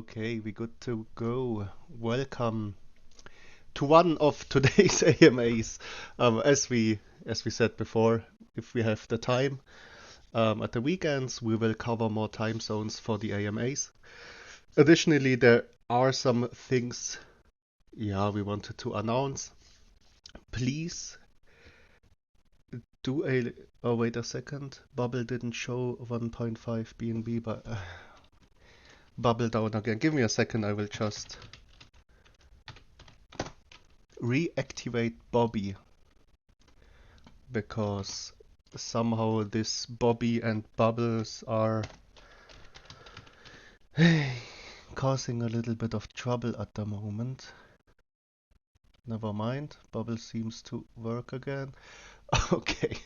Okay, we good to go. Welcome to one of today's AMAs. As we said before, if we have the time, at the weekends we will cover more time zones for the AMAs. Additionally, there are some things, we wanted to announce. Please do a. Oh, wait a second. Bubble didn't show 1.5 BNB, but bubble down again. Give me a second. I will just reactivate Bobby because somehow this Bobby and Bubbles are causing a little bit of trouble at the moment. Never mind, Bubble seems to work again. Okay,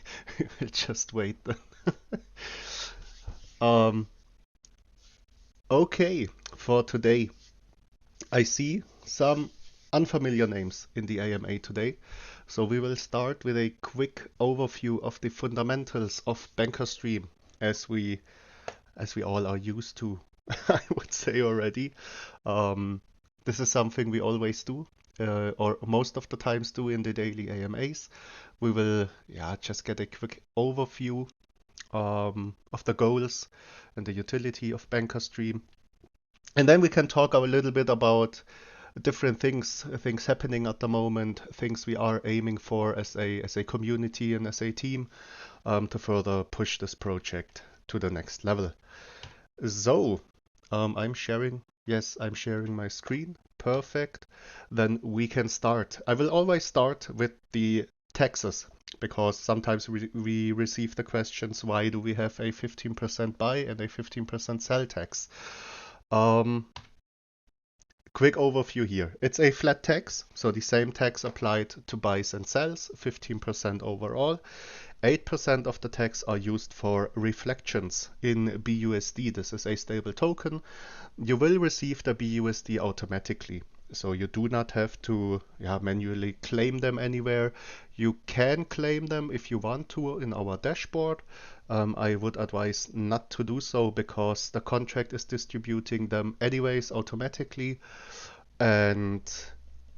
we'll just wait then. Okay, for today, I see some unfamiliar names in the AMA today. So we will start with a quick overview of the fundamentals of BankersDream as we all are used to, I would say already. This is something we always do, or most of the times do in the daily AMAs. We will just get a quick overview of the goals and the utility of BankersDream. And then we can talk a little bit about different things happening at the moment, things we are aiming for as a community and as a team to further push this project to the next level. So, I'm sharing. Yes, I'm sharing my screen. Perfect. Then we can start. I will always start with the taxes because sometimes we receive the questions, why do we have a 15% buy and a 15% sell tax? Quick overview here. It's a flat tax, so the same tax applied to buys and sells, 15% overall. 8% of the tax are used for reflections in BUSD. This is a stable token. You will receive the BUSD automatically, so you do not have to manually claim them anywhere. You can claim them if you want to in our dashboard. I would advise not to do so because the contract is distributing them anyways automatically. And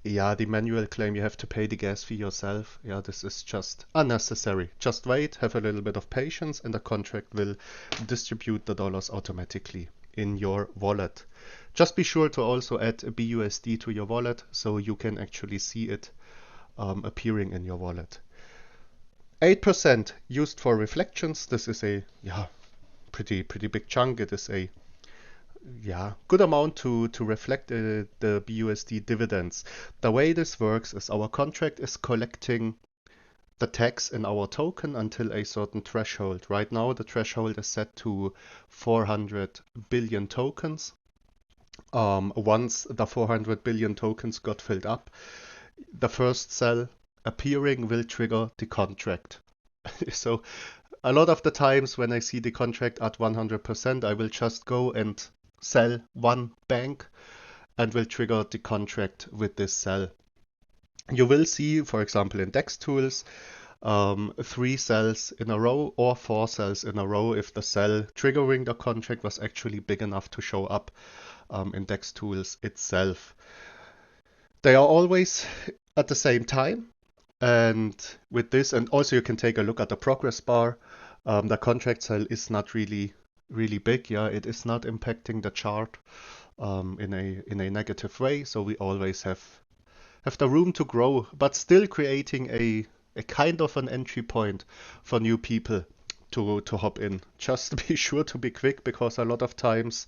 the manual claim, you have to pay the gas fee yourself. This is just unnecessary. Just wait, have a little bit of patience, and the contract will distribute the dollars automatically in your wallet. Just be sure to also add a BUSD to your wallet so you can actually see it appearing in your wallet. 8% used for reflections. This is a pretty big chunk. It is a good amount to reflect the BUSD dividends. The way this works is our contract is collecting the tax in our token until a certain threshold. Right now the threshold is set to 400 billion tokens. Once the 400 billion tokens got filled up, the first cell appearing will trigger the contract. So a lot of the times when I see the contract at 100%, I will just go and sell one bank and will trigger the contract with this cell. You will see, for example, in Dextools, 3 cells in a row or 4 cells in a row if the cell triggering the contract was actually big enough to show up in Dextools itself. They are always at the same time, and with this, and also you can take a look at the progress bar. The contract cell is not really big. It is not impacting the chart in a negative way, so we always have the room to grow, but still creating a kind of an entry point for new people to hop in. Just be sure to be quick because a lot of times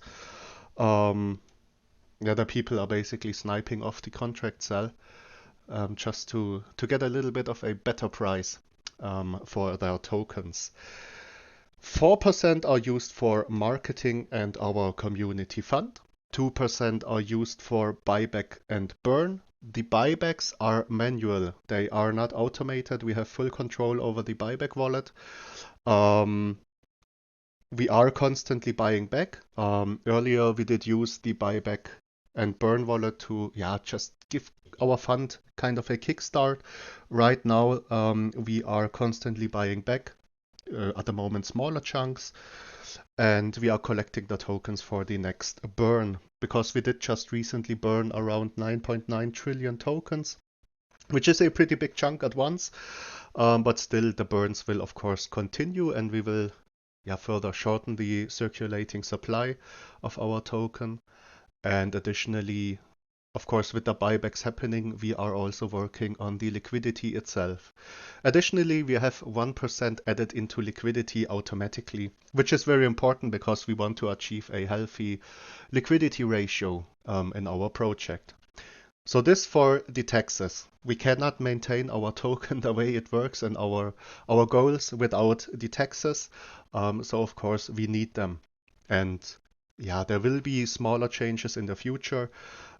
the people are basically sniping off the contract cell just to get a little bit of a better price for their tokens. 4% are used for marketing and our community fund. 2% are used for buyback and burn. The buybacks are manual. They are not automated. We have full control over the buyback wallet. We are constantly buying back. Earlier we did use the buyback and burn wallet to just give our fund kind of a kickstart. Right now we are constantly buying back. at the moment smaller chunks, and we are collecting the tokens for the next burn, because we did just recently burn around 9.9 trillion tokens, which is a pretty big chunk at once, but still the burns will of course continue, and we will further shorten the circulating supply of our token. And additionally, of course, with the buybacks happening, we are also working on the liquidity itself. Additionally, we have 1% added into liquidity automatically, which is very important because we want to achieve a healthy liquidity ratio in our project. So this for the taxes. We cannot maintain our token the way it works and our goals without the taxes. So of course we need them. And there will be smaller changes in the future.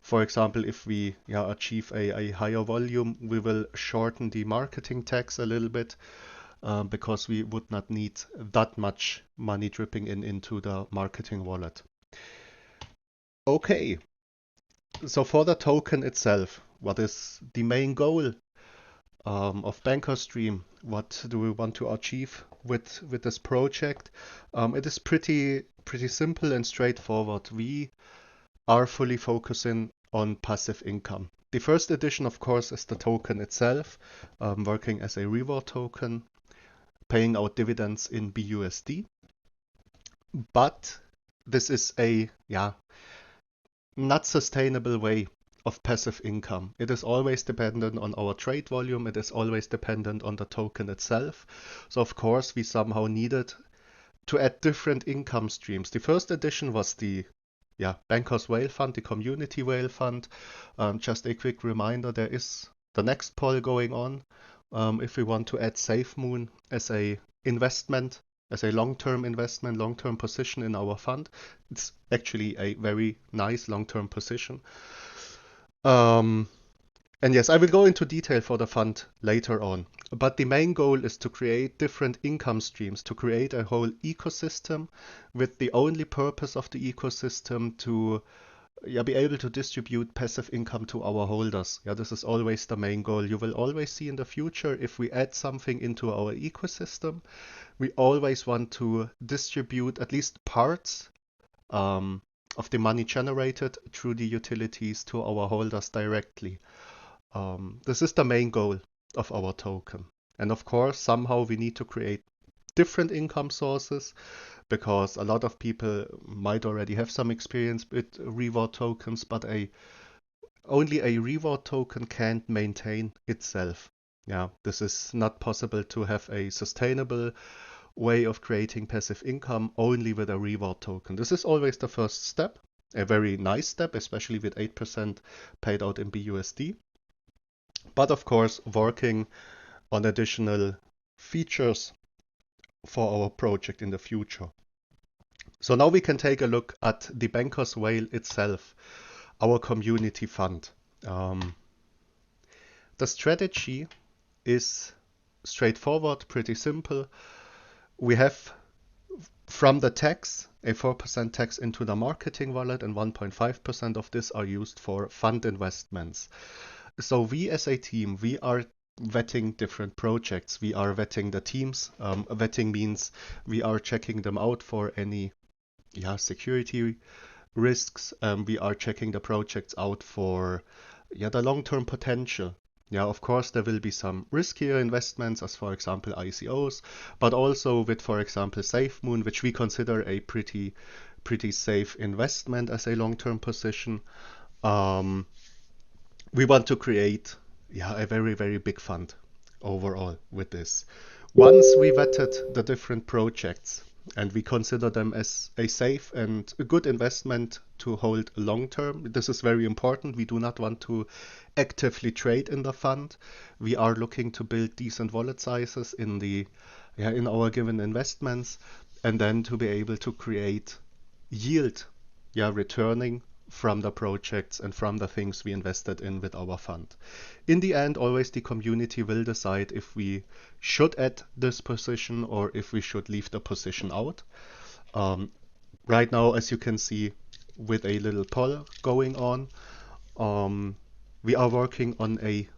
For example, if we achieve a higher volume, we will shorten the marketing tax a little bit, because we would not need that much money dripping into the marketing wallet. Okay, so for the token itself, what is the main goal of BankersDream? What do we want to achieve with this project? It is pretty simple and straightforward. We are fully focusing on passive income. The first edition, of course, is the token itself, working as a reward token, paying out dividends in BUSD. But this is a not sustainable way of passive income. It is always dependent on our trade volume. It is always dependent on the token itself. So of course we somehow needed to add different income streams. The first edition was the Bankers Whale Fund, the Community Whale Fund. Just a quick reminder, there is the next poll going on. If we want to add SafeMoon as a investment, as a long-term investment, long-term position in our fund. It's actually a very nice long-term position. And yes, I will go into detail for the fund later on. But the main goal is to create different income streams, to create a whole ecosystem with the only purpose of the ecosystem to be able to distribute passive income to our holders. This is always the main goal. You will always see in the future, if we add something into our ecosystem, we always want to distribute at least parts of the money generated through the utilities to our holders directly. This is the main goal of our token. And of course, somehow we need to create different income sources, because a lot of people might already have some experience with reward tokens, but only a reward token can't maintain itself. This is not possible to have a sustainable way of creating passive income only with a reward token. This is always the first step, a very nice step, especially with 8% paid out in BUSD. But of course, working on additional features for our project in the future. So now we can take a look at the Bankers Whale itself, our community fund. The strategy is straightforward, pretty simple. We have from the tax a 4% tax into the marketing wallet, and 1.5% of this are used for fund investments. So we as a team, we are vetting different projects. We are vetting the teams. Vetting means we are checking them out for any security risks. We are checking the projects out for the long-term potential. Of course, there will be some riskier investments, as for example ICOs, but also with, for example, SafeMoon, which we consider a pretty safe investment as a long-term position. We want to create a very, very big fund overall with this. Once we vetted the different projects and we consider them as a safe and a good investment to hold long term, this is very important. We do not want to actively trade in the fund. We are looking to build decent wallet sizes in the in our given investments, and then to be able to create yield, returning from the projects and from the things we invested in with our fund. In the end, always the community will decide if we should add this position or if we should leave the position out. Right now, as you can see, with a little poll going on, we are working on a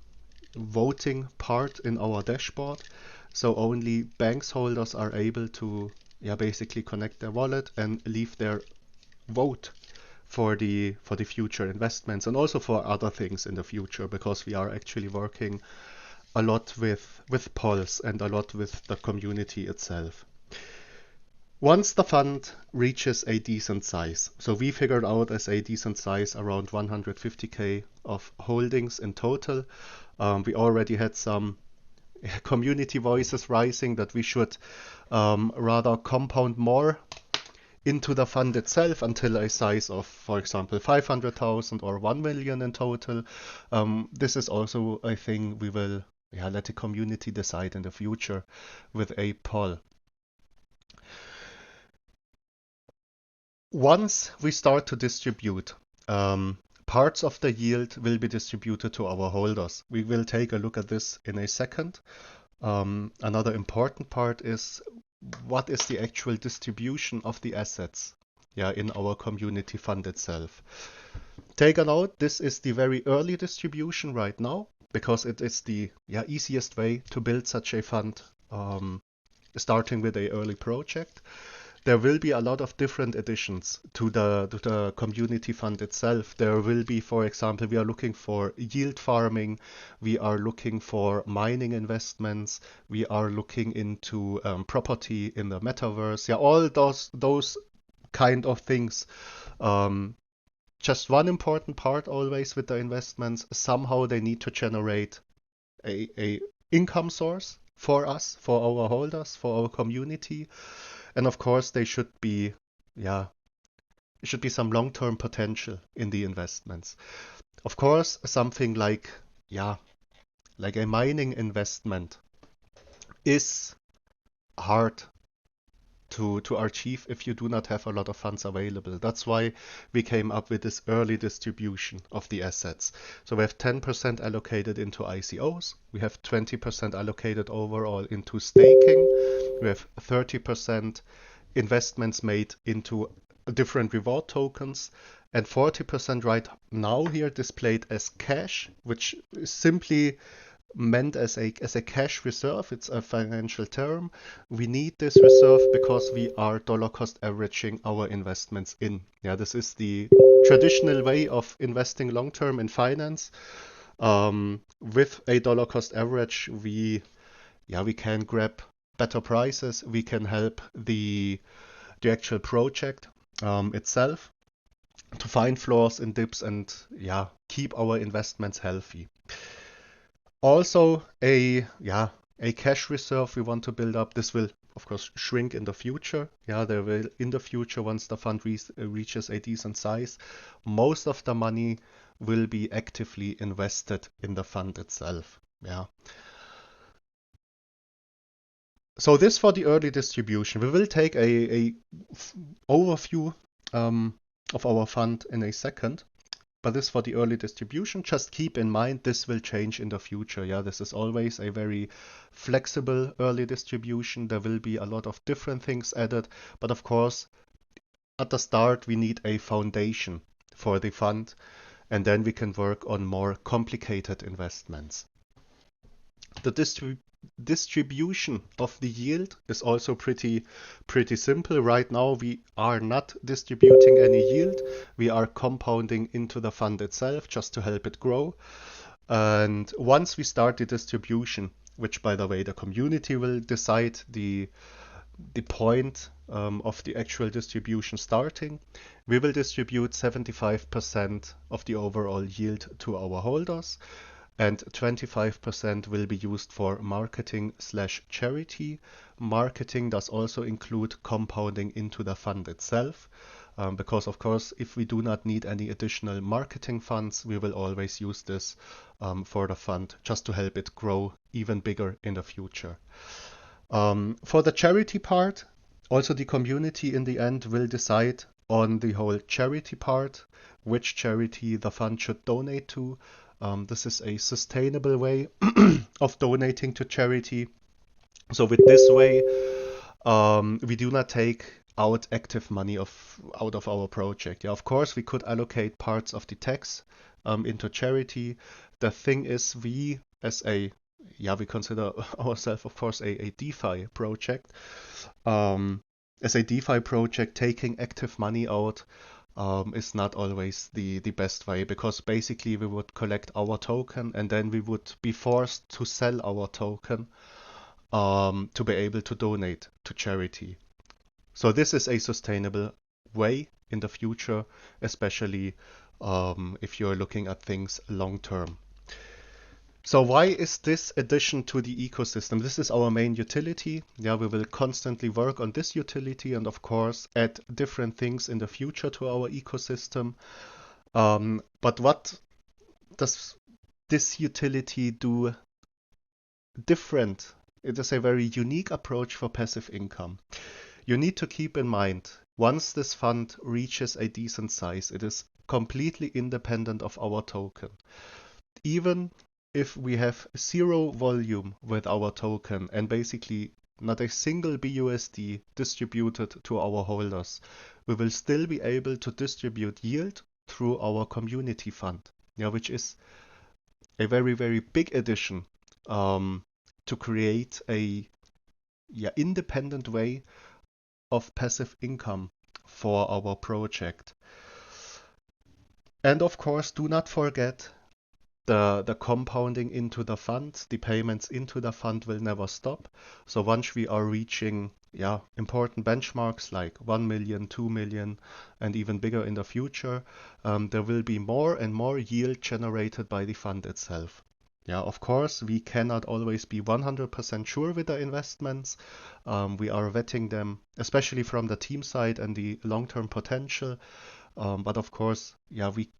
voting part in our dashboard. So only banks holders are able to basically connect their wallet and leave their vote for the future investments and also for other things in the future, because we are actually working a lot with polls and a lot with the community itself. Once the fund reaches a decent size, so we figured out as a decent size around 150k of holdings in total. We already had some community voices rising that we should rather compound more into the fund itself until a size of, for example, 500,000 or 1 million in total. This is also a thing we will let the community decide in the future with a poll. Once we start to distribute, parts of the yield will be distributed to our holders. We will take a look at this in a second. Another important part is what is the actual distribution of the assets in our community fund itself. Take a note, this is the very early distribution right now, because it is the easiest way to build such a fund, starting with a early project. There will be a lot of different additions to the community fund itself. There will be, for example, we are looking for yield farming, we are looking for mining investments, we are looking into property in the metaverse. All those kind of things. Just one important part always with the investments, somehow they need to generate a income source for us, for our holders, for our community. And of course, they should be, some long-term potential in the investments. Of course, something like a mining investment is hard to achieve if you do not have a lot of funds available. That's why we came up with this early distribution of the assets. So we have 10% allocated into ICOs, we have 20% allocated overall into staking, we have 30% investments made into different reward tokens, and 40% right now here displayed as cash, which is simply meant as a cash reserve. It's a financial term. We need this reserve because we are dollar cost averaging our investments in. This is the traditional way of investing long term in finance. With a dollar cost average, we can grab better prices. We can help the actual project itself to find floors and dips and keep our investments healthy. Also a cash reserve we want to build up. This will of course shrink in the future. There will in the future, once the fund reaches a decent size, most of the money will be actively invested in the fund itself. So this for the early distribution. We will take a overview of our fund in a second. But this for the early distribution. Just keep in mind this will change in the future. This is always a very flexible early distribution. There will be a lot of different things added. But of course, at the start, we need a foundation for the fund. And then we can work on more complicated investments. The distribution of the yield is also pretty simple. Right now we are not distributing any yield. We are compounding into the fund itself just to help it grow. And once we start the distribution, which by the way the community will decide the point of the actual distribution starting, we will distribute 75% of the overall yield to our holders. And 25% will be used for marketing/charity. Marketing does also include compounding into the fund itself, because of course, if we do not need any additional marketing funds, we will always use this for the fund just to help it grow even bigger in the future. For the charity part, also the community in the end will decide on the whole charity part, which charity the fund should donate to. This is a sustainable way of donating to charity. So with this way, we do not take out active money out of our project. Of course, we could allocate parts of the tax into charity. The thing is, we as a yeah, we consider ourselves, of course, a DeFi project. Um, as a DeFi project, taking active money out is not always the best way, because basically we would collect our token and then we would be forced to sell our token to be able to donate to charity. So this is a sustainable way in the future, especially if you're looking at things long term. So why is this addition to the ecosystem? This is our main utility. Yeah, we will constantly work on this utility and of course add different things in the future to our ecosystem. But what does this utility do different? It is a very unique approach for passive income. You need to keep in mind, once this fund reaches a decent size, it is completely independent of our token. Even if we have zero volume with our token and basically not a single BUSD distributed to our holders, we will still be able to distribute yield through our community fund, yeah, which is a very, very big addition to create a independent way of passive income for our project. And of course, do not forget the compounding into the fund. The payments into the fund will never stop. So once we are reaching important benchmarks like 1 million, 2 million, and even bigger in the future, there will be more and more yield generated by the fund itself. Yeah, of course, we cannot always be 100% sure with the investments. We are vetting them, especially from the team side and the long-term potential. But of course, we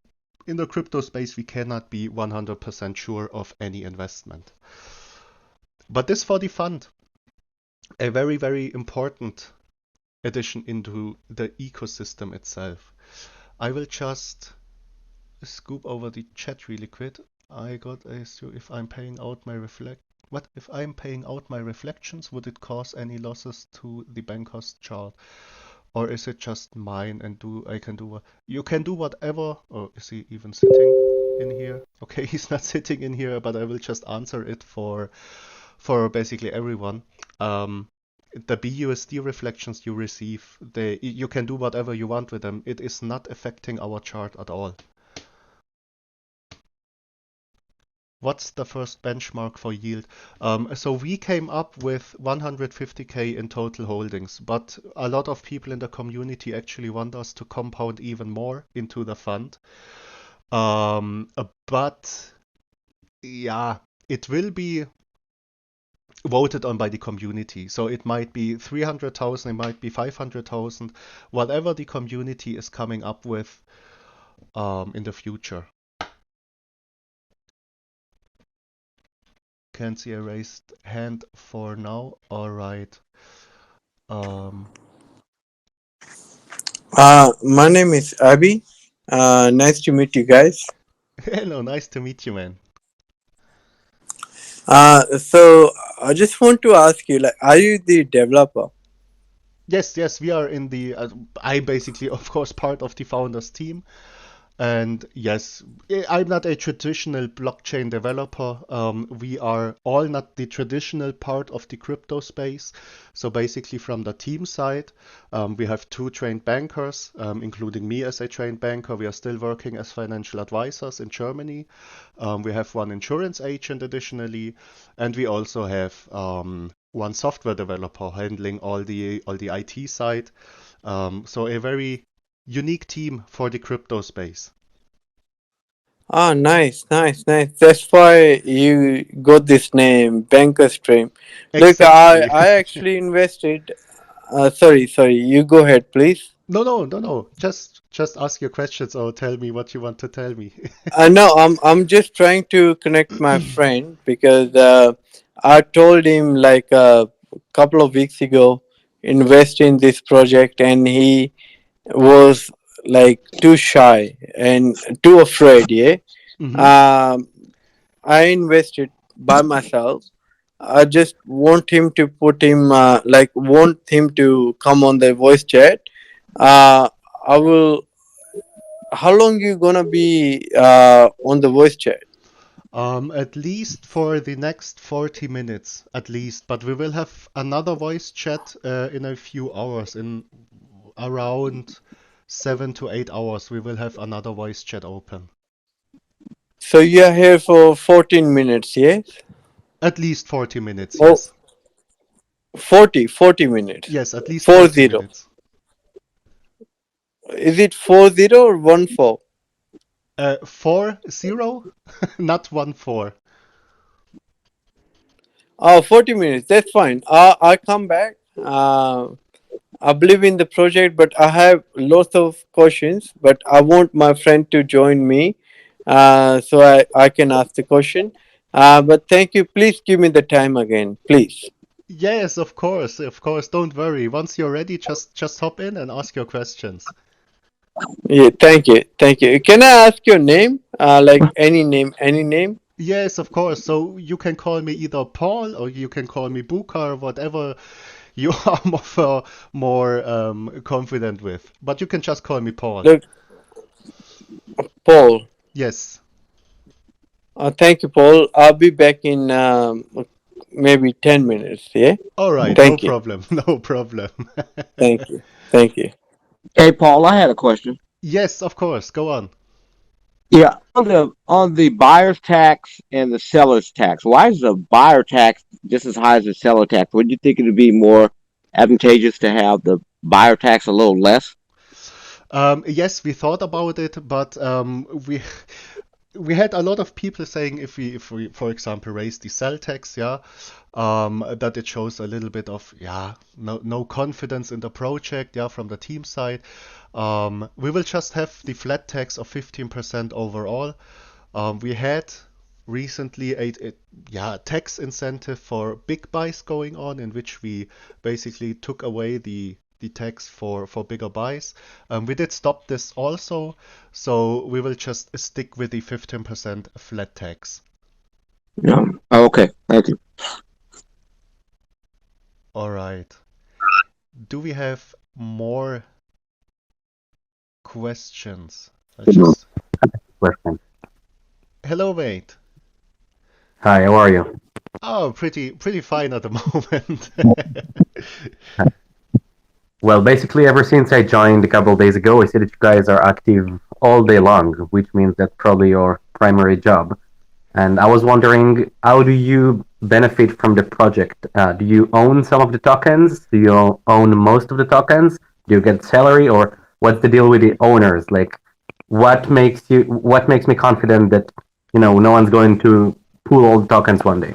in the crypto space, we cannot be 100% sure of any investment. But this for the fund, a very, very important addition into the ecosystem itself. I will just scoop over the chat really quick. I got a if I'm paying out my what if I'm paying out my reflections, would it cause any losses to the Bankers chart? Or is it just mine and I can do you can do whatever? Or is he even sitting in here? Okay, he's not sitting in here, but I will just answer it for basically everyone. The BUSD reflections you receive, you can do whatever you want with them. It is not affecting our chart at all. What's the first benchmark for yield? So we came up with 150K in total holdings, but a lot of people in the community actually want us to compound even more into the fund. But yeah, it will be voted on by the community. So it might be 300,000, it might be 500,000, whatever the community is coming up with in the future. Can't see a raised hand for now. All right. My name is Abby. Nice to meet you guys. Hello, nice to meet you, man. So I just want to ask you, like, are you the developer? Yes, we are in the. I'm basically, of course, part of the founders team. And yes, I'm not a traditional blockchain developer. We are all not the traditional part of the crypto space. So basically, from the team side, we have two trained bankers, including me as a trained banker. We are still working as financial advisors in Germany. We have one insurance agent additionally, and we also have one software developer handling all the IT side. So a very unique team for the crypto space. Ah, nice. That's why you got this name, BankersDream. Look, I Exactly. I actually invested. Sorry. You go ahead, please. No. Just ask your questions or tell me what you want to tell me. No, I'm just trying to connect my friend because I told him like a couple of weeks ago invest in this project, and he was like too shy and too afraid. Yeah. Hmm. Um, I invested by myself. I just want him to want him to come on the voice chat. I will. How long you gonna be on the voice chat? At least for the next 40 minutes, at least. But we will have another voice chat in a few hours. In around 7 to 8 hours, we will have another voice chat open. So you are here for 14 minutes, yes? At least 40 minutes, Oh, yes. 40 minutes. Yes, at least 40 40. minutes. Is it 40 or 14? 40, not 14. Oh, 40 minutes. That's fine. I'll come back. I believe in the project, but I have lots of questions, but I want my friend to join me so I can ask the question. But thank you. Please give me the time again, please. Yes, of course, of course. Don't worry. Once you're ready, just hop in and ask your questions. Yeah, thank you. Thank you. Can I ask your name? Like any name, any name? Yes, of course. So you can call me either Paul or you can call me Bukar, whatever you are more confident with. But you can just call me Paul. Look, Paul. Yes. Thank you, Paul. I'll be back in maybe 10 minutes. Yeah. All right, no Thank you. problem. No problem. Thank you. Thank you. Hey, Paul, I had a question. Yes, of course. Go on. Yeah, on the buyer's tax and the seller's tax, why is the buyer tax just as high as the seller tax? Wouldn't you think it would be more advantageous to have the buyer tax a little less? Yes, we thought about it, but we had a lot of people saying if we for example raise the sell tax, yeah, that it shows a little bit of no confidence in the project, yeah, from the team side. We will just have the flat tax of 15% overall. We had recently a tax incentive for big buys going on, in which we basically took away the tax for bigger buys. We did stop this also, so we will just stick with the 15% flat tax. Yeah. Oh, okay. Thank you. All right. Do we have more questions? I'll just. Question. Hello, mate. Hi, how are you? Oh, pretty fine at the moment. Well, basically, ever since I joined a couple of days ago, I see that you guys are active all day long, which means that's probably your primary job. And I was wondering, how do you benefit from the project? Do you own some of the tokens? Do you own most of the tokens? Do you get salary, or what's the deal with the owners? Like, what makes me confident that no one's going to pool all the tokens one day?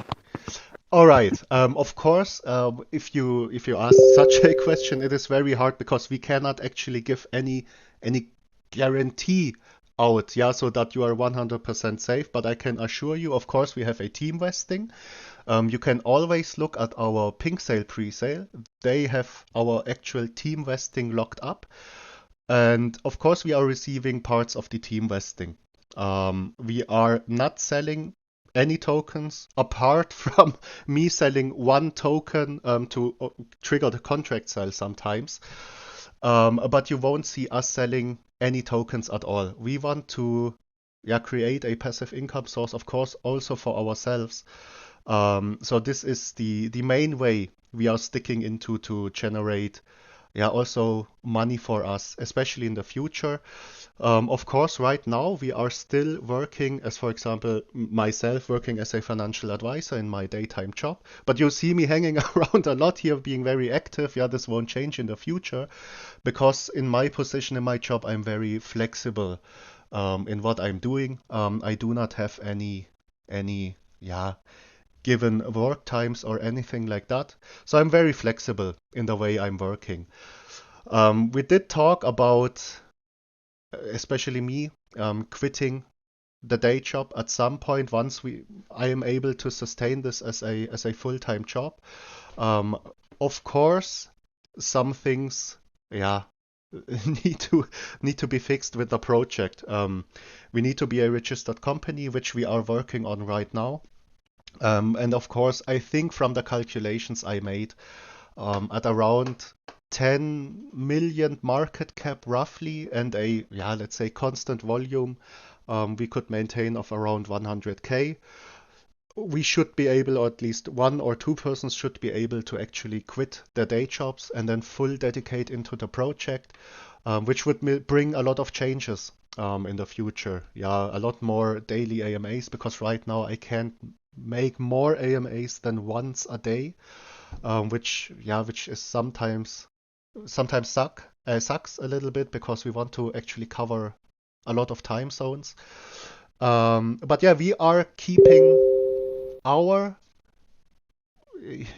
All right. Of course, if you ask such a question, it is very hard because we cannot actually give any guarantee out, yeah, so that you are 100% safe. But I can assure you, of course, we have a team vesting. You can always look at our pink sale pre-sale. They have our actual team vesting locked up, and of course, we are receiving parts of the team vesting. We are not selling any tokens apart from me selling one token to trigger the contract sale sometimes. But you won't see us selling any tokens at all. We want to create a passive income source, of course, also for ourselves. So this is the main way we are sticking into to generate also money for us, especially in the future. Of course, right now we are still working, as for example, myself working as a financial advisor in my daytime job. But you see me hanging around a lot here, being very active. Yeah, this won't change in the future because in my position, in my job, I'm very flexible in what I'm doing. I do not have any given work times or anything like that. So I'm very flexible in the way I'm working. We did talk about, especially me, quitting the day job at some point once I am able to sustain this as a full-time job. Of course, some things, need to be fixed with the project. We need to be a registered company, which we are working on right now. And of course, I think from the calculations I made, at around 10 million market cap roughly and let's say constant volume, we could maintain of around 100K. We should be able, or at least one or two persons should be able to actually quit their day jobs and then full dedicate into the project, which would bring a lot of changes in the future. Yeah, a lot more daily AMAs, because right now I can't make more AMAs than once a day, which is sometimes sucks a little bit, because we want to actually cover a lot of time zones. But yeah, we are keeping our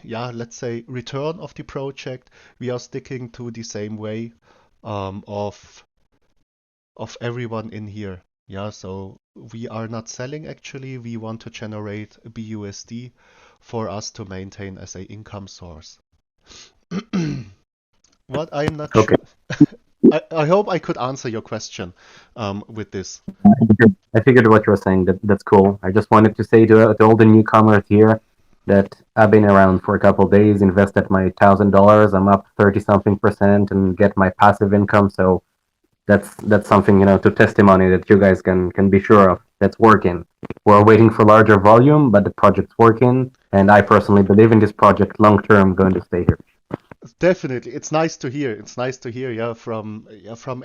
let's say return of the project. We are sticking to the same way of everyone in here. Yeah, so we are not selling actually. We want to generate BUSD for us to maintain as a income source. What I'm not Okay. sure. I hope I could answer your question with this. I figured what you were saying. That's cool. I just wanted to say to all the newcomers here that I've been around for a couple of days, invested my $1,000. I'm up 30-something% and get my passive income. So that's something, to testimony that you guys can be sure of. That's working. We're waiting for larger volume, but the project's working, and I personally believe in this project long term. Going to stay here. Definitely, it's nice to hear. It's nice to hear, from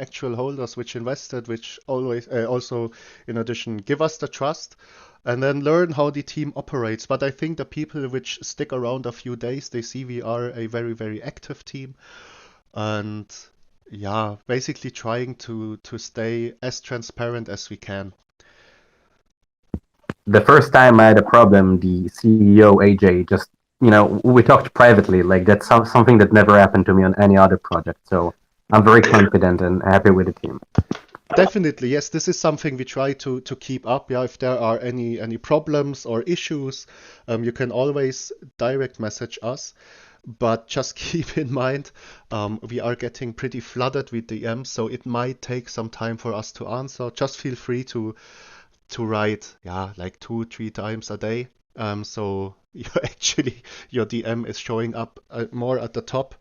actual holders which invested, which always also, in addition, give us the trust, and then learn how the team operates. But I think the people which stick around a few days, they see we are a very, very active team, and basically trying to stay as transparent as we can. The first time I had a problem, the CEO AJ just, we talked privately. Like that's something that never happened to me on any other project. So I'm very confident and happy with the team. Definitely, yes. This is something we try to keep up. Yeah, if there are any problems or issues, you can always direct message us. But just keep in mind, we are getting pretty flooded with DMs, so it might take some time for us to answer. Just feel free to write, like 2-3 times a day. So your DM is showing up more at the top,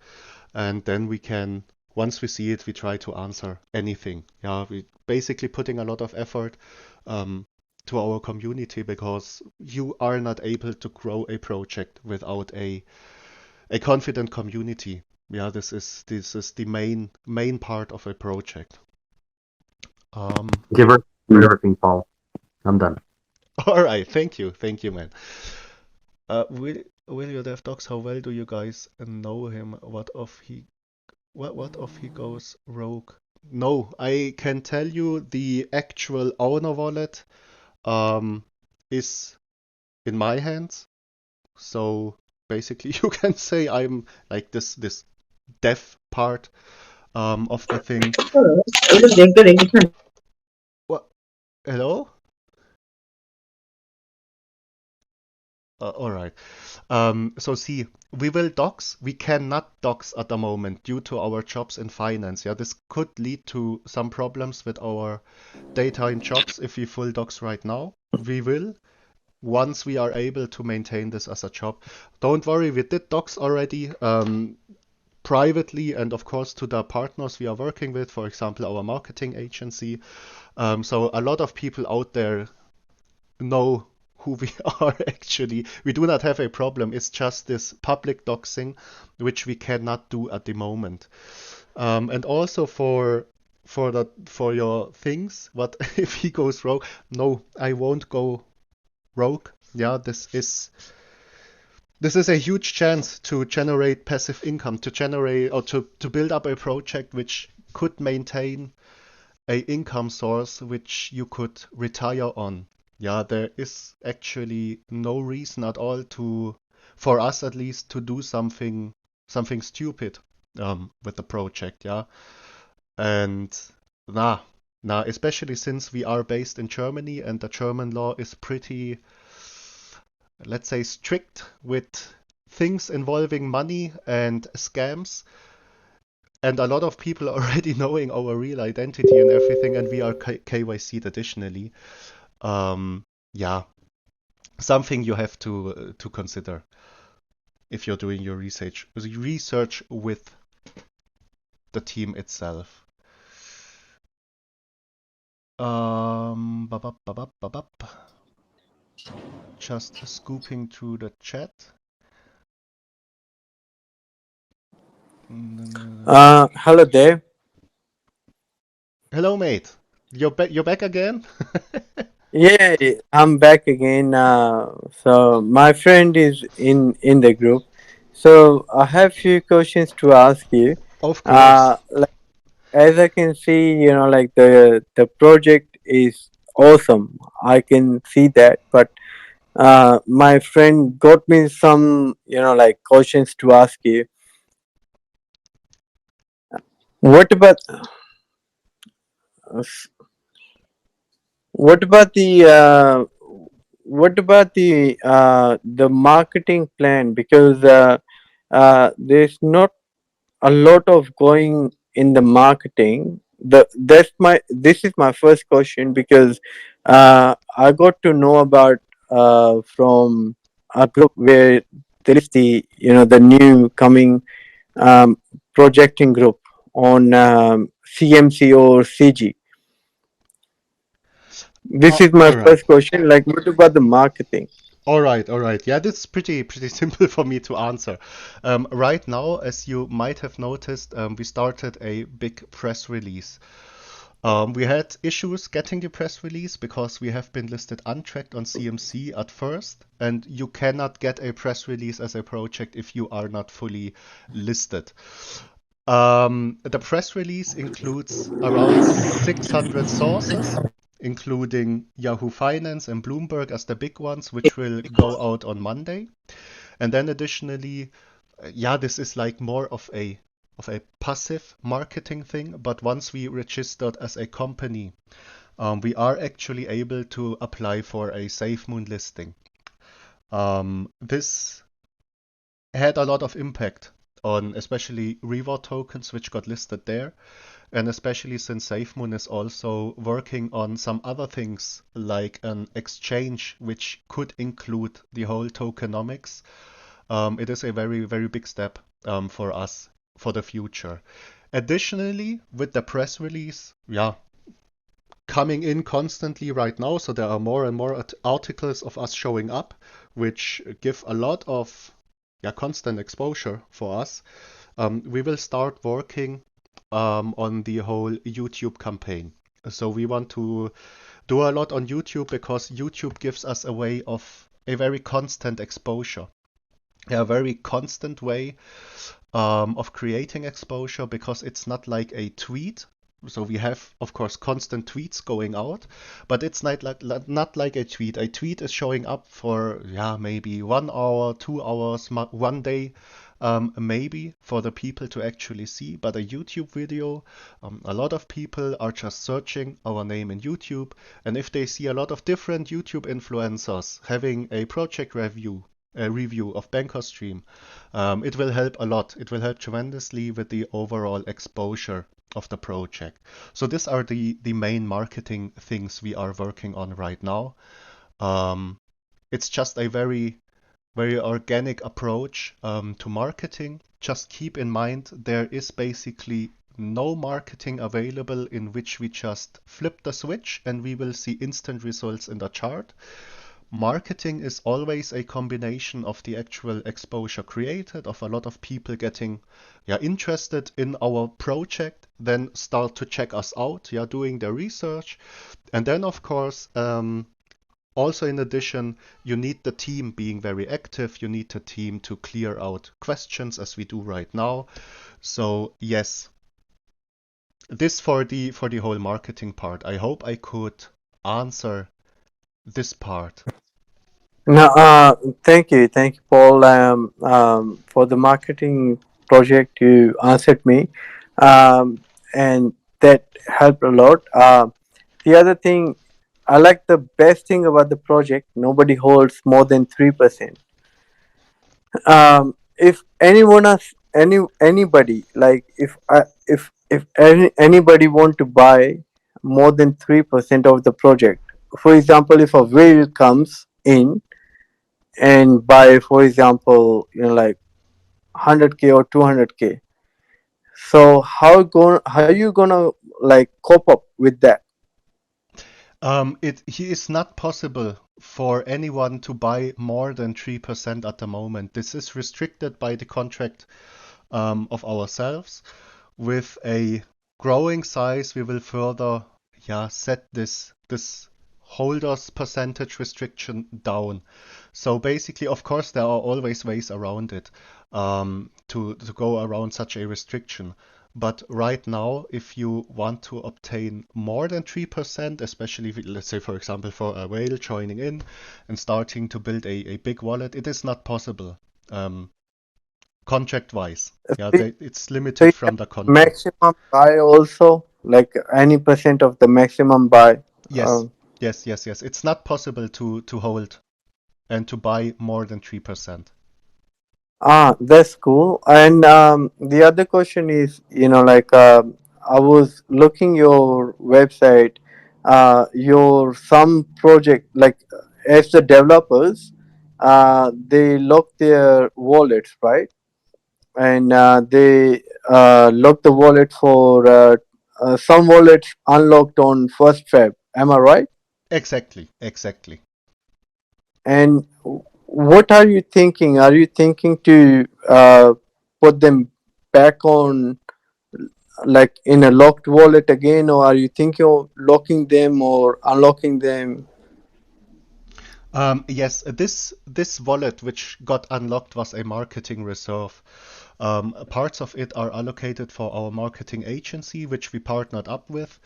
and then once we see it, we try to answer anything. Yeah, we basically putting a lot of effort to our community, because you are not able to grow a project without a confident community. Yeah, this is the main part of a project. Give her everything, Paul. I'm done. All right, thank you, man. Will your dev docs? How well do you guys know him? What if he goes rogue? No, I can tell you the actual owner wallet is in my hands. So basically, you can say I'm like this dev part of the thing. What? Hello? All right. So see, we will docs. We cannot docs at the moment due to our jobs in finance. Yeah, this could lead to some problems with our daytime jobs if we full docs right now. We will, once we are able to maintain this as a job. Don't worry, we did docs already, privately, and of course to the partners we are working with, for example, our marketing agency. So a lot of people out there know who we are actually. We do not have a problem. It's just this public doxing, which we cannot do at the moment. And also for your things, what if he goes rogue? No, I won't go rogue. Yeah, this is a huge chance to generate passive income, to generate or to build up a project which could maintain a income source which you could retire on. Yeah, there is actually no reason at all for us at least, to do something stupid with the project. Yeah, and especially since we are based in Germany and the German law is pretty, let's say, strict with things involving money and scams. And a lot of people already knowing our real identity and everything, and we are KYC'd additionally. Yeah, something you have to consider if you're doing your research with the team itself. Ba-bap. Just scooping through the chat. Hello, Dave. Hello, mate. You're back again? Yeah, I'm back again. So my friend is in the group. So I have few questions to ask you. Of course. Like, as I can see, like the project is awesome. I can see that, but my friend got me some, like questions to ask you. What about what about the the marketing plan? Because there's not a lot of going in the marketing. This is my first question, because I got to know about from a group where there is the the new coming um, projecting group on CMC or CG. This is my All right. first question. Like, what about the marketing? All right, all right. Yeah, this is pretty simple for me to answer. Right now, as you might have noticed, we started a big press release. We had issues getting the press release because we have been listed untracked on CMC at first, and you cannot get a press release as a project if you are not fully listed. The press release includes around 600 sources, including Yahoo Finance and Bloomberg as the big ones, which will go out on Monday. And then additionally, yeah, this is like more of a passive marketing thing, but once we registered as a company, we are actually able to apply for a SafeMoon listing. This had a lot of impact on especially reward tokens which got listed there, and especially since SafeMoon is also working on some other things like an exchange which could include the whole tokenomics. It is a very big step for us for the future. Additionally, with the press release, yeah, coming in constantly right now, so there are more and more articles of us showing up, which give a lot of constant exposure for us. We will start working on the whole YouTube campaign. So we want to do a lot on YouTube because YouTube gives us a way of a very constant exposure, a very constant way of creating exposure, because it's not like a tweet. So we have, of course, constant tweets going out, but it's not like a tweet. A tweet is showing up for maybe 1 hour, 2 hours, one day, maybe for the people to actually see. But a YouTube video, a lot of people are just searching our name in YouTube, and if they see a lot of different YouTube influencers having a project review, a review of BankersDream, it will help a lot. It will help tremendously with the overall exposure of the project. So these are the main marketing things we are working on right now. It's just a very organic approach to marketing. Just keep in mind there is basically no marketing available in which we just flip the switch and we will see instant results in the chart. Marketing is always a combination of the actual exposure created, of a lot of people getting interested in our project, then start to check us out, doing their research. And then, of course, also in addition, you need the team being very active. You need the team to clear out questions as we do right now. So yes, this for the whole marketing part. I hope I could answer this part. No, thank you, Paul, for the marketing project. You answered me, and that helped a lot. The other thing, I like the best thing about the project. Nobody holds more than 3%. If anyone has anybody, like if anybody want to buy more than 3% of the project, for example, if a whale comes in and buy, for example, like 100K or 200K, so how you gonna like cope up with that? It is not possible for anyone to buy more than 3% at the moment. This is restricted by the contract of ourselves. With a growing size, we will further set this holders percentage restriction down. So basically, of course, there are always ways around it to go around such a restriction. But right now, if you want to obtain more than 3%, especially let's say, for example, for a whale joining in and starting to build a big wallet, it is not possible contract-wise. Yeah, So it's so limited you from have the contract. maximum buy also, like any percent of the maximum buy. Yes, yes. It's not possible to hold and to buy more than 3%. That's cool. And the other question is, like I was looking your website, your some project like as the developers, they lock their wallets, right? And they lock the wallet for some wallets unlocked on first Feb. Am I right? Exactly. And what are you thinking? Are you thinking to put them back on like in a locked wallet again, or are you thinking of locking them or unlocking them? Yes, this wallet which got unlocked was a marketing reserve. Parts of it are allocated for our marketing agency, which we partnered up with.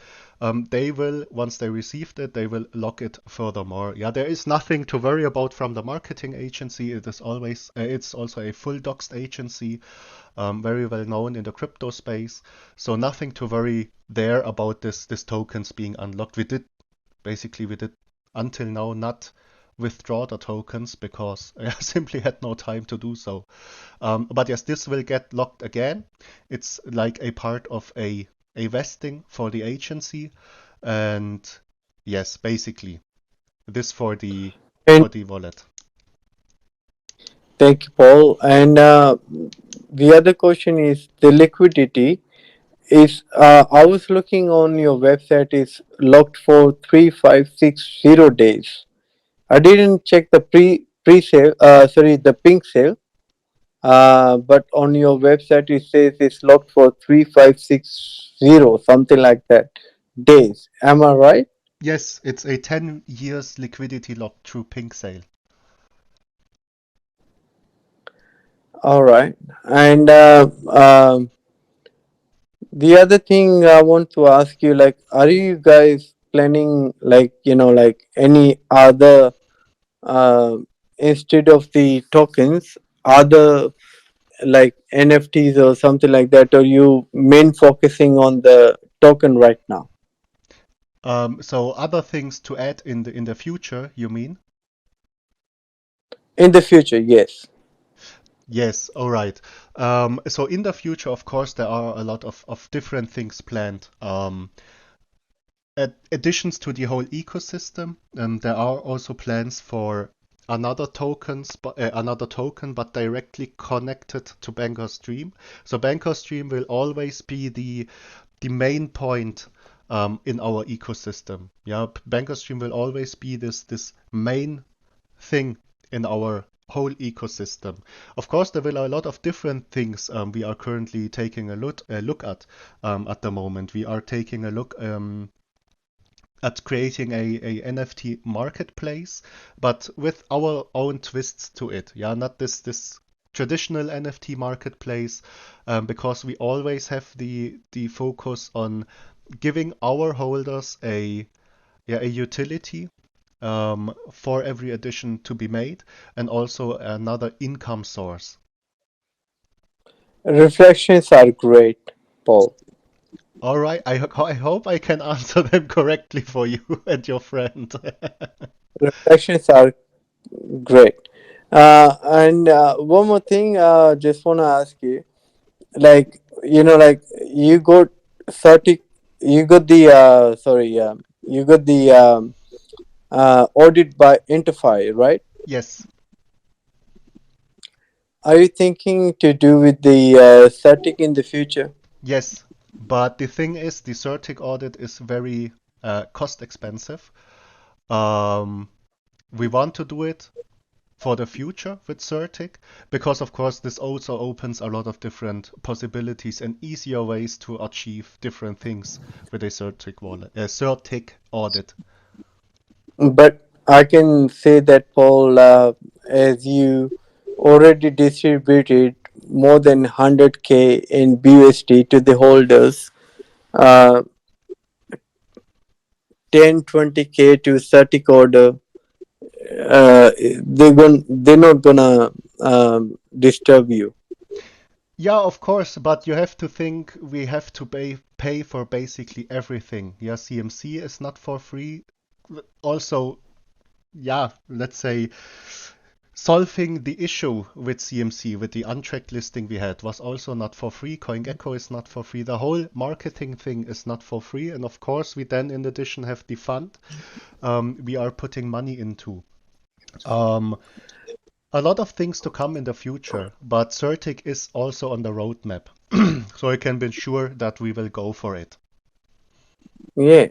They will, once they received it, they will lock it furthermore. Yeah, there is nothing to worry about from the marketing agency. It is always, it's also a full doxed agency, very well known in the crypto space. So nothing to worry there about this tokens being unlocked. We did until now not withdraw the tokens because I simply had no time to do so. But yes, this will get locked again. It's like a part of a vesting for the agency, and yes, basically this And for the wallet. thank you, Paul. And the other question is the liquidity. Is I was looking on your website is locked for 3560 days. I didn't check the pre sale. Sorry, the pink sale. But on your website it says it's locked for 3560, something like that, days. Am I right? Yes, it's a 10 years liquidity lock through Pink Sale. All right. And the other thing I want to ask you, like, are you guys planning, like, like any other uh, instead of the tokens, other like NFTs or something like that, or you main focusing on the token right now? So other things to add in the future, you mean? In the future, yes. Yes, all right. So in the future, of course, there are a lot of different things planned. Additions to the whole ecosystem. There are also plans for another token, but directly connected to BankersDream. So BankersDream will always be the main point in our ecosystem. Yeah, BankersDream will always be this main thing in our whole ecosystem. Of course, there will a lot of different things we are currently taking a look at the moment. We are taking a look at creating a NFT marketplace, but with our own twists to it. Yeah, not this traditional NFT marketplace, because we always have the focus on giving our holders a utility for every addition to be made, and also another income source. Reflections are great, Paul. All right, I hope I can answer them correctly for you and your friend. Reflections are great. And one more thing, just want to ask you, like, like you got certi, you got the sorry, you got the audit by Interfi, right? Yes, Are you thinking to do with the certic in the future? yes, but the thing is, the Certic audit is very cost expensive. We want to do it for the future with Certic, because of course this also opens a lot of different possibilities and easier ways to achieve different things with a Certic wallet, a Certic audit. But I can say that, Paul, as you already distributed more than 100K in BUSD to the holders, uh, 10, 20K to Certic order, they're not gonna disturb you. Yeah, of course, but you have to think we have to pay for basically everything. Yeah, CMC is not for free. Also, yeah, let's say solving the issue with CMC, with the untracked listing we had, was also not for free. Coingecko is not for free. The whole marketing thing is not for free. And of course, we then in addition have the fund we are putting money into. Um, a lot of things to come in the future, but Certic is also on the roadmap. So I can be sure that we will go for it. Yeah,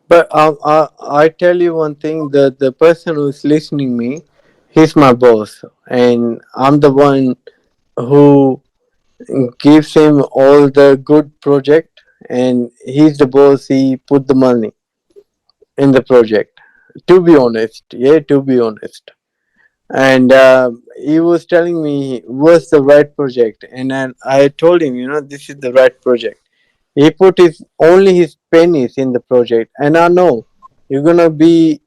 but I tell you one thing: the person who's listening me, he's my boss, and I'm the one who gives him all the good project, and he's the boss. He put the money in the project. To be honest, yeah, to be honest. And he was telling me what's the right project, and then I told him, this is the right project. He put his only his pennies in the project, and I know you're gonna be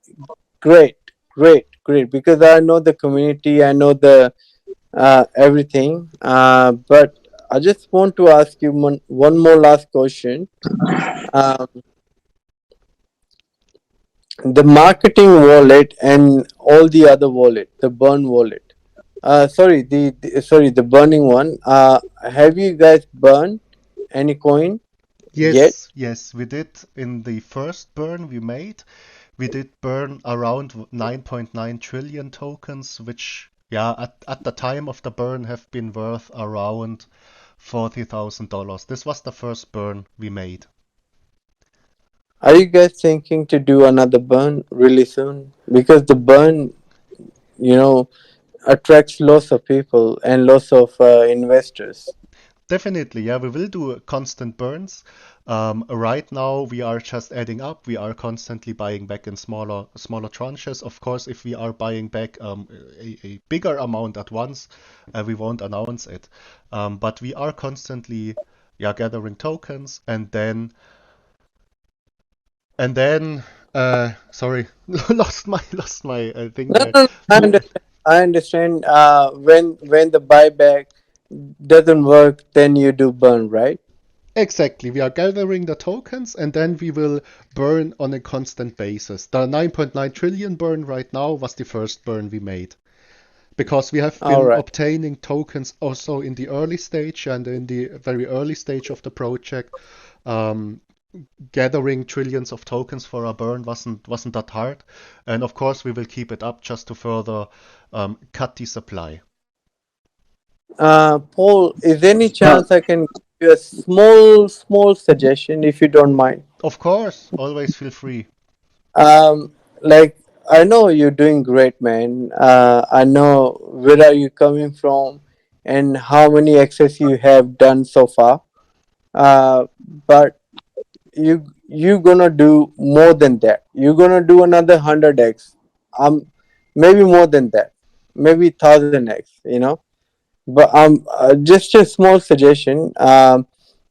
great, great, great, because I know the community, I know the everything. But I just want to ask you one more last question. Um, the marketing wallet and all the other wallet, the burn wallet. Sorry, the burning one. Have you guys burned any coin yet? Yes, we did in the first burn we made. We did burn around 9.9 trillion tokens, which, yeah, at the time of the burn have been worth around $40,000. This was the first burn we made. Are you guys thinking to do another burn really soon? Because the burn, you know, attracts lots of people and lots of investors. Definitely, yeah, we will do constant burns. Right now, we are just adding up. We are constantly buying back in smaller tranches. Of course, if we are buying back a bigger amount at once, we won't announce it. But we are constantly, yeah, gathering tokens, and then, sorry, lost my thing No, there. no, no, I understand. I understand. When the buyback doesn't work, then you do burn, right? Exactly. We are gathering the tokens and then we will burn on a constant basis. The 9.9 trillion burn right now was the first burn we made. Because we have All been right. obtaining tokens also in the early stage and in the very early stage of the project. Um, Gathering trillions of tokens for a burn wasn't that hard. And of course we will keep it up just to further cut the supply. Paul, is there any Uh, chance I can give you a small suggestion, if you don't mind? Of course, always feel free. Like, I know you're doing great, man. I know where are you coming from and how many access you have done so far. But you gonna do more than that. You're gonna do another 100x. Maybe more than that. Maybe 1000x. But just a small suggestion.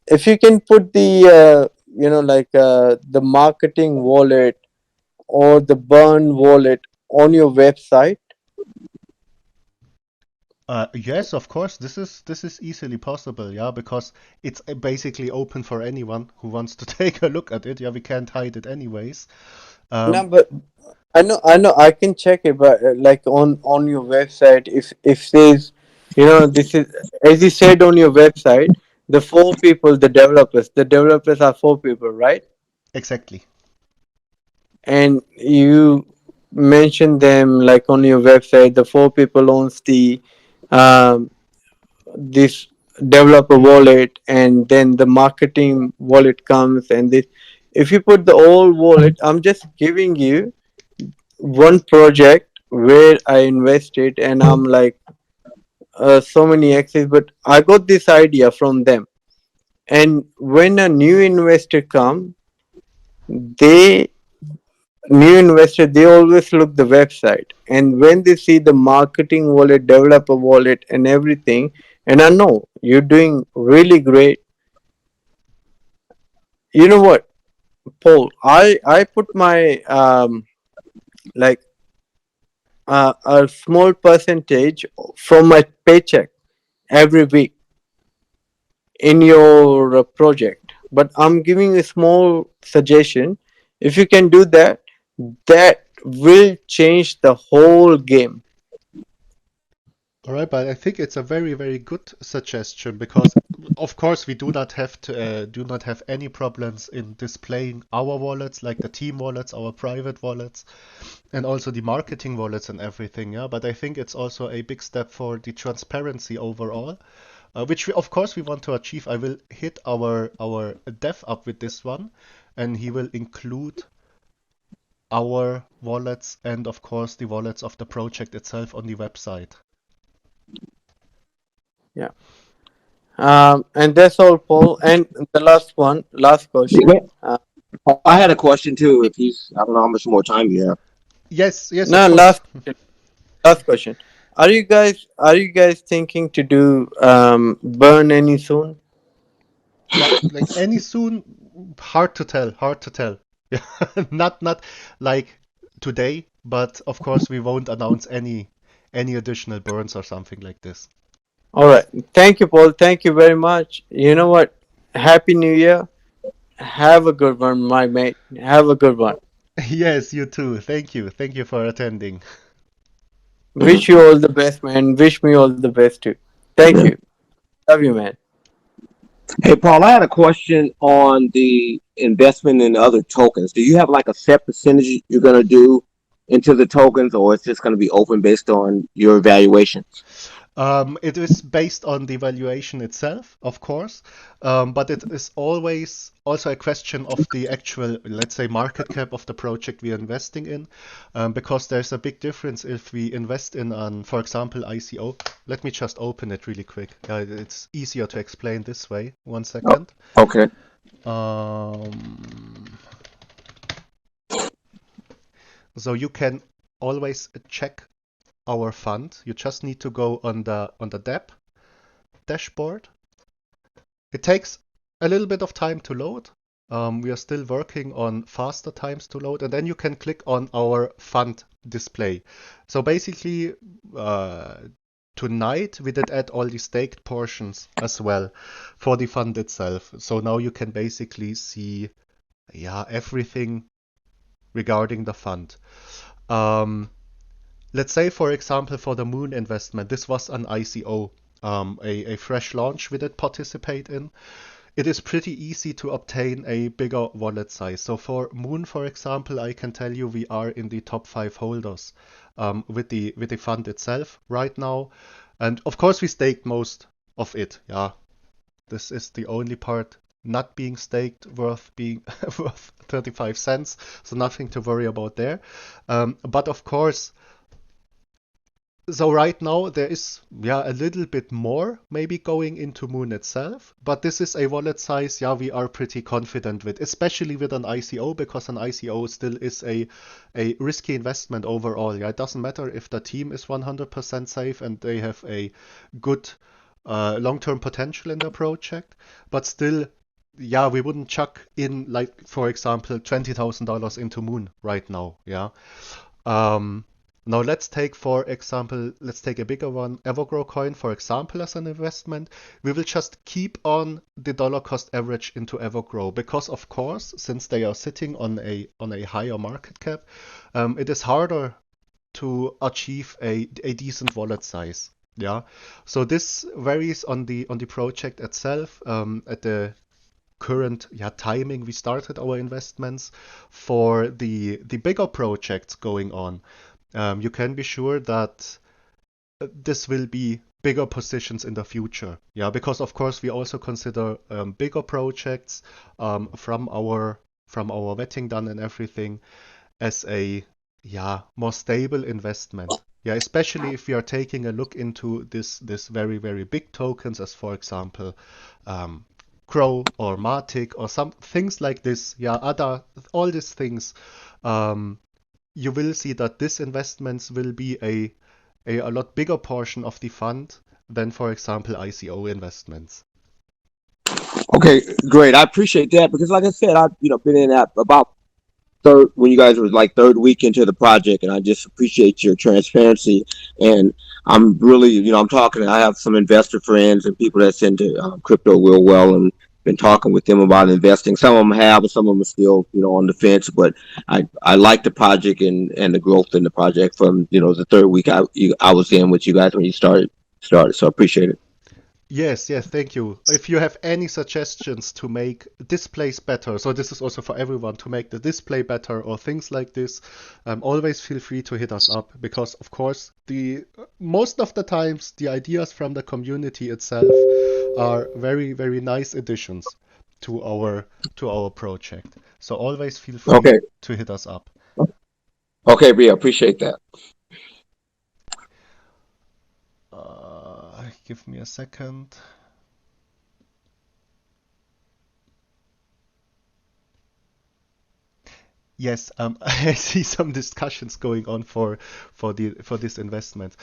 If you can put the the marketing wallet or the burn wallet on your website. Yes, of course. This is easily possible, yeah, because it's basically open for anyone who wants to take a look at it. Yeah, we can't hide it anyways. No, Um, but I know, I can check it, but like on your website, if says, this is, as you said on your website, the four people, the developers are four people, right? exactly. And you mention them like on your website, the four people owns the um, this developer wallet, and then the marketing wallet comes, and this. if you put the old wallet, I'm just giving you one project where I invested, and I'm like so many access, but I got this idea from them. And when a new investor come, they new investor, they always look the website, and when they see the marketing wallet, developer wallet, and everything, and I know you're doing really great. You know what, Paul? I put my like a small percentage from my paycheck every week in your project, but I'm giving a small suggestion. If you can do that, that will change the whole game. All right, but I think it's a very, very good suggestion because, of course, we do not have any problems in displaying our wallets, like the team wallets, our private wallets, and also the marketing wallets and everything. Yeah, but I think it's also a big step for the transparency overall, which we, of course, we want to achieve. I will hit our dev up with this one, and he will include our wallets and, of course, the wallets of the project itself on the website. Yeah. And that's all, Paul. And the last question. Wait, I had a question too. If he's, I don't know how much more time you have. Yes, yes, of No, course. last question. Are you guys thinking to do burn any soon? Like any soon, hard to tell, hard to tell. Yeah, not like today, but of course we won't announce any additional burns or something like this. All right. Thank you, Paul. Thank you very much. You know what? Happy New Year. Have a good one, my mate. Have a good one. Yes, you too. Thank you. Thank you for attending. Wish you all the best, man. Wish me all the best too. Thank you. Love you, man. Hey, Paul, I had a question on the investment in other tokens. Do you have like a set percentage you're going to do into the tokens, or it's just going to be open based on your evaluation? It is based on the valuation itself, of course, but it is always also a question of the actual, let's say, market cap of the project we are investing in, because there's a big difference if we invest in an, for example, ICO. Let me just open it really quick. It's easier to explain this way. 1 second. Okay. So you can always check our fund. You just need to go on the DApp dashboard. It takes a little bit of time to load. We are still working on faster times to load, and then you can click on our fund display. So basically, tonight we did add all the staked portions as well for the fund itself. So now you can basically see, yeah, everything regarding the fund. Let's say, for example, for the Moon investment, this was an ICO, a fresh launch we did participate in. It is pretty easy to obtain a bigger wallet size. So for Moon, for example, I can tell you we are in the top 5 holders with the fund itself right now. And of course, we staked most of it. Yeah, this is the only part not being staked worth being worth 35 cents. So nothing to worry about there. But of course, so right now there is a little bit more maybe going into Moon itself, but this is a wallet size we are pretty confident with, especially with an ICO, because an ICO still is a risky investment overall. It doesn't matter if the team is 100% safe and they have a good long-term potential in the project, but still we wouldn't chuck in, like, for example, $20,000 into Moon right now. Now let's take, for example, a bigger one, Evergrow coin, for example, as an investment. We will just keep on the dollar cost average into Evergrow because, of course, since they are sitting on a higher market cap, it is harder to achieve a decent wallet size. So this varies on the project itself. At the current timing we started our investments for the bigger projects going on, you can be sure that this will be bigger positions in the future. Because of course we also consider bigger projects from our from our vetting done and everything, as a more stable investment. Yeah, especially if we are taking a look into this very, very big tokens, as for example, Crow or Matic or some things like this. Yeah, all these things. You will see that these investments will be a lot bigger portion of the fund than, for example, ICO investments. Okay, great. I appreciate that because, like I said, I've been in that about when you guys were like third week into the project, and I just appreciate your transparency. And I'm really, I'm talking. I have some investor friends and people that's into crypto real well, and been talking with them about investing. Some of them have, but some of them are still, on the fence. But I like the project and the growth in the project from the third week I was in with you guys when you started. So I appreciate it. Yes, thank you. If you have any suggestions to make displays better, so this is also for everyone, to make the display better or things like this, always feel free to hit us up, because of course most of the times the ideas from the community itself are very, very nice additions to our project. So always feel free Okay. to hit us up. Okay, Bria, appreciate that. Give me a second. Yes, I see some discussions going on for this investment.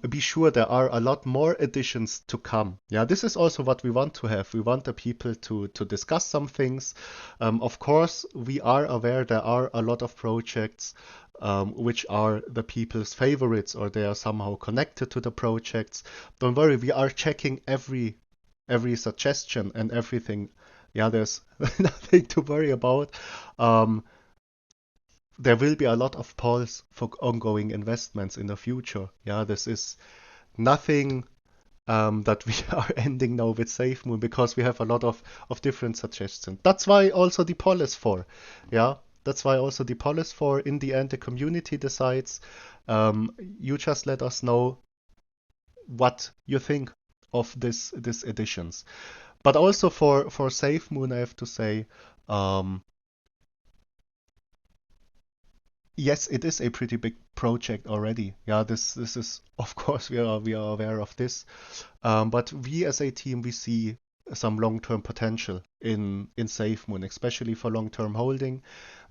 Be sure there are a lot more additions to come. Yeah, this is also what we want to have. We want the people to discuss some things. Of course, we are aware there are a lot of projects which are the people's favorites, or they are somehow connected to the projects. Don't worry, we are checking every suggestion and everything. Yeah, there's nothing to worry about. There will be a lot of polls for ongoing investments in the future. Yeah, this is nothing that we are ending now with SafeMoon, because we have a lot of different suggestions. That's why also the poll is for. Yeah, that's why also the poll is for. In the end, the community decides. You just let us know what you think of these additions. But also for SafeMoon, I have to say, yes, it is a pretty big project already. Yeah, this is, of course, we are aware of this. But we as a team, we see some long-term potential in SafeMoon, especially for long-term holding.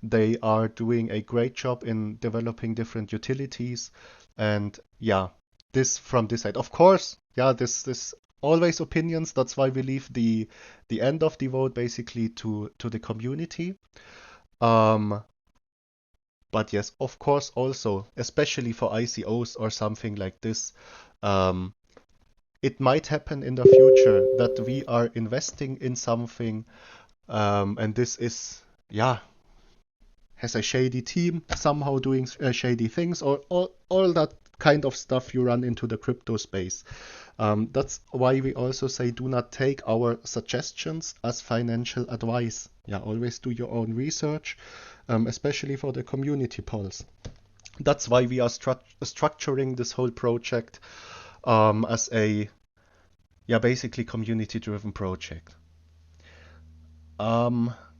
They are doing a great job in developing different utilities, and yeah, this from this side. Of course, yeah, this always opinions. That's why we leave the end of the vote basically to the community. But yes, of course, also, especially for ICOs or something like this, it might happen in the future that we are investing in something, and this is, has a shady team somehow doing shady things, or all that kind of stuff you run into the crypto space. That's why we also say do not take our suggestions as financial advice. Yeah, always do your own research, especially for the community polls. That's why we are structuring this whole project as a basically community-driven project.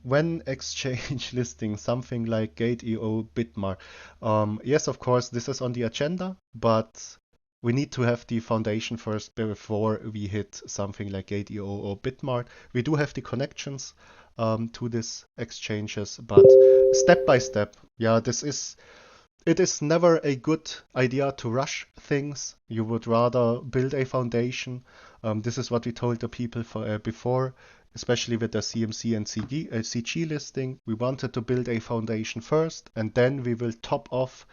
When exchange listing something like Gate.io, Bitmart, yes, of course, this is on the agenda, but we need to have the foundation first before we hit something like Gate.io or Bitmart. We do have the connections to these exchanges, but step by step, it is never a good idea to rush things. You would rather build a foundation. This is what we told the people before, especially with the CMC and CG listing. We wanted to build a foundation first, and then we will top off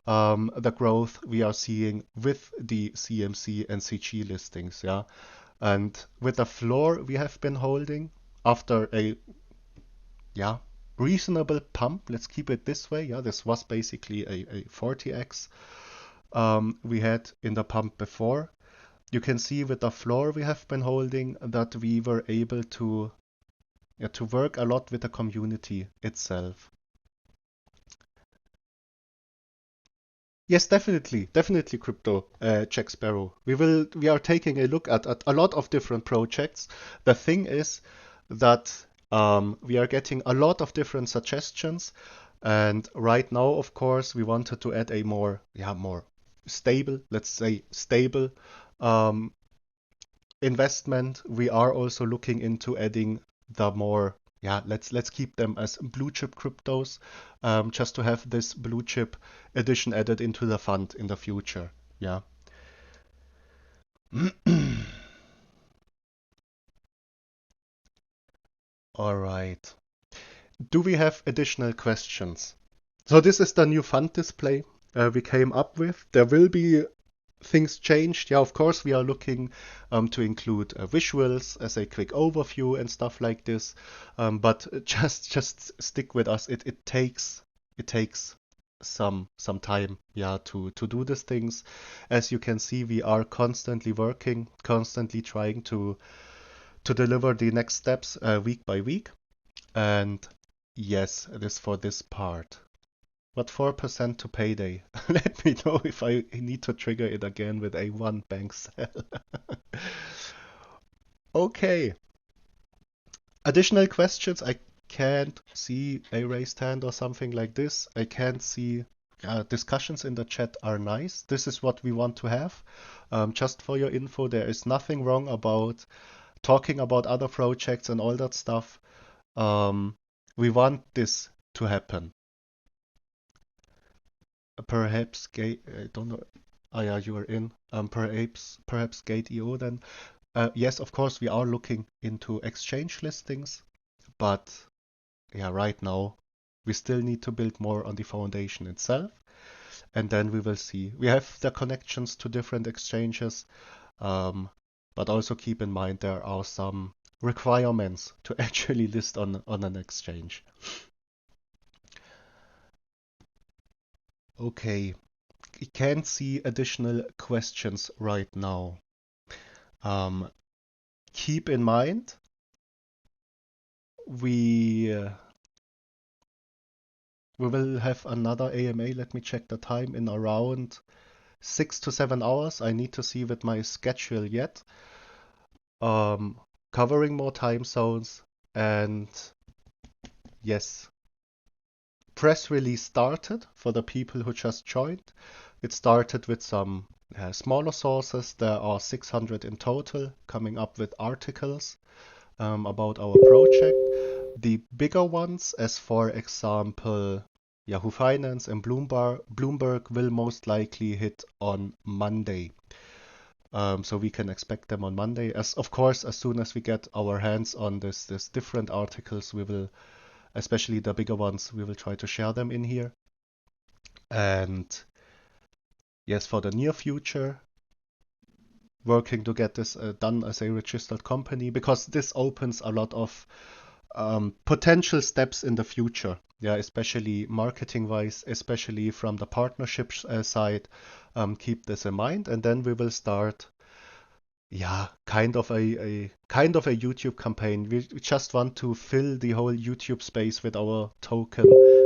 the growth we are seeing with the CMC and CG listings. Yeah, and with the floor we have been holding after a reasonable pump, let's keep it this way. Yeah, this was basically a 40x we had in the pump before. You can see with the floor we have been holding that we were able to work a lot with the community itself. Yes, definitely, crypto, Jack Sparrow. We are taking a look at a lot of different projects. The thing is that We are getting a lot of different suggestions, and right now, of course, we wanted to add a more stable, let's say stable um, investment. We are also looking into adding the more, let's keep them as blue chip cryptos, just to have this blue chip edition added into the fund in the future. Yeah. All right. Do we have additional questions? So this is the new fund display we came up with. There will be things changed. Yeah, of course, we are looking to include visuals as a quick overview and stuff like this. But just stick with us. It takes some time, yeah, to do these things. As you can see, we are constantly working, constantly trying to deliver the next steps week by week. And yes, it is for this part. What 4% to payday? Let me know if I need to trigger it again with a one bank sell. Okay. Additional questions? I can't see a raised hand or something like this. I can't see discussions in the chat are nice. This is what we want to have. Just for your info, there is nothing wrong about talking about other projects and all that stuff. We want this to happen. Perhaps Gate, I don't know. Oh yeah, you are in. Perhaps Gate.io then. Yes, of course, we are looking into exchange listings, but yeah, right now we still need to build more on the foundation itself, and then we will see. We have the connections to different exchanges, but also keep in mind there are some requirements to actually list on an exchange. Okay, I can't see additional questions right now. Keep in mind, we will have another AMA. Let me check the time in around 6 to 7 hours. I need to see with my schedule yet. Covering more time zones, and yes, press release started for the people who just joined. It started with some smaller sources. There are 600 in total coming up with articles about our project. The bigger ones, as for example, Yahoo Finance and Bloomberg will most likely hit on Monday. So we can expect them on Monday. Of course, as soon as we get our hands on this different articles, we will, especially the bigger ones, we will try to share them in here. And yes, for the near future, working to get this done as a registered company, because this opens a lot of potential steps in the future. Yeah, especially marketing wise, especially from the partnerships side. Keep this in mind, and then we will start kind of a YouTube campaign. We just want to fill the whole YouTube space with our token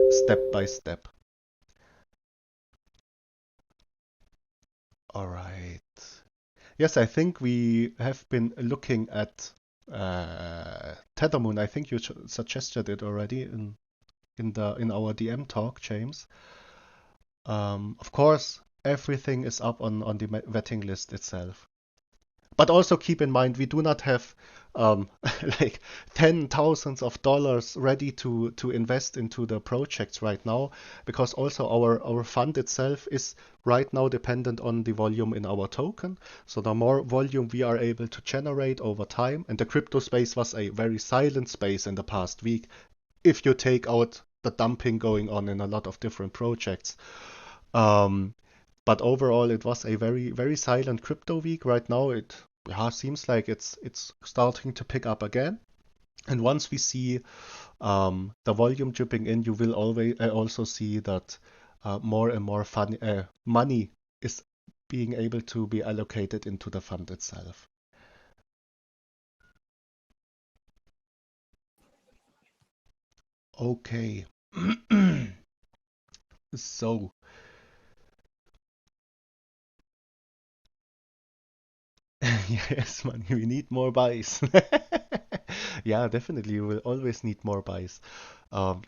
step by step. All right. Yes, I think we have been looking at Tethermoon. I think you suggested it already in our DM talk, James. Of course, everything is up on the vetting list itself. But also keep in mind, we do not have like $10,000s ready to invest into the projects right now, because also our fund itself is right now dependent on the volume in our token. So the more volume we are able to generate over time, and the crypto space was a very silent space in the past week, if you take out the dumping going on in a lot of different projects. But overall, it was a very, very silent crypto week. Right now, it seems like it's starting to pick up again. And once we see the volume dripping in, you will always also see that more and more money is being able to be allocated into the fund itself. Okay. So. Yes, money. We need more buys. Yeah, definitely. You will always need more buys. Um,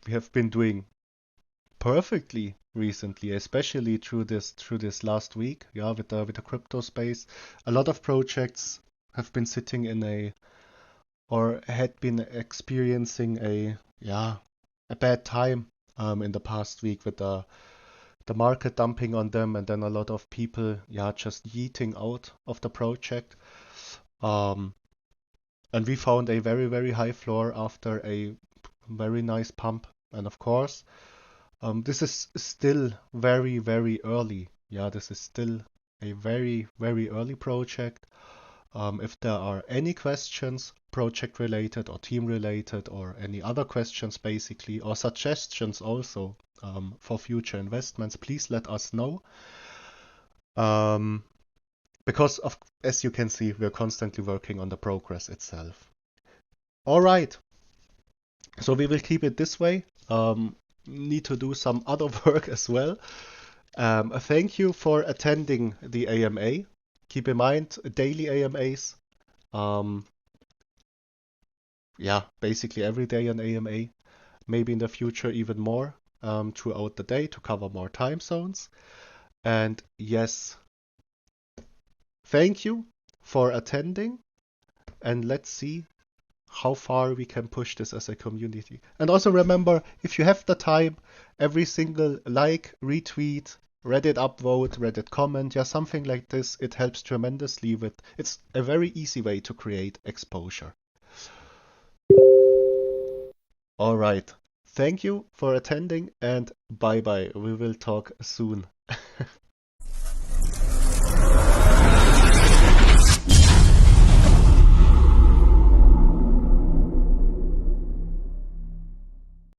we have been doing perfectly recently, especially through this last week. Yeah, with the crypto space, a lot of projects have been sitting in or had been experiencing a bad time in the past week with the market dumping on them, and then a lot of people just yeeting out of the project. Um, and we found a very, very high floor after a very nice pump. And of course, this is still very, very early. Yeah, this is still a very, very early project. If there are any questions, project related or team related, or any other questions basically, or suggestions also for future investments, please let us know. Because as you can see, we're constantly working on the progress itself. All right, so we will keep it this way. Need to do some other work as well. Thank you for attending the AMA. Keep in mind, daily AMAs. Basically every day an AMA. Maybe in the future even more throughout the day to cover more time zones. And yes, thank you for attending. And let's see how far we can push this as a community. And also remember, if you have the time, every single like, retweet, Reddit upvote, Reddit comment, something like this, it helps tremendously it's a very easy way to create exposure. All right. Thank you for attending and bye bye. We will talk soon.